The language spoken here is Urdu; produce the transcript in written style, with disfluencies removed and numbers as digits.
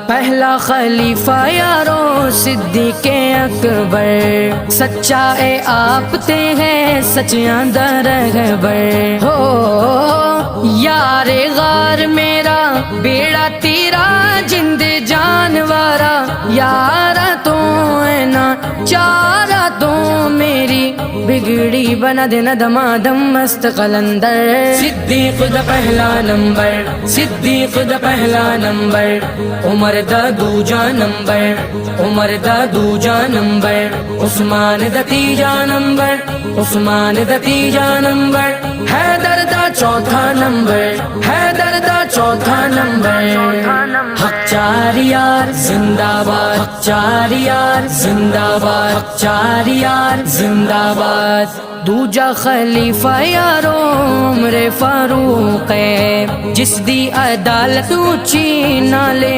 پہلا خلیفہ یارو صدیق اکبر، سچا اے آپ تے ہیں سچیاں دا رہبر ہو یار غار میرا بیڑا تیرا جند جانوارا یارا تو ہے نا چارا تو میری بگڑی بنا دینا دمادم مست قلندر صدیق دا پہلا نمبر، صدیق دا پہلا نمبر، عمر دا دوجا نمبر، عمر دا دوجا نمبر، عثمان دا تیجا نمبر، عثمان دا تیجا نمبر، حیدر دا چوتھا نمبر، حیدر دا چوتھا نمبر، حق چار یار زندہ باد، حق چار یار زندہ باد، حق چار یار زندہ باد۔ دوجا خلیفہ یارو عمر فاروق ہے، جس دی عدالت اونچی نہ لے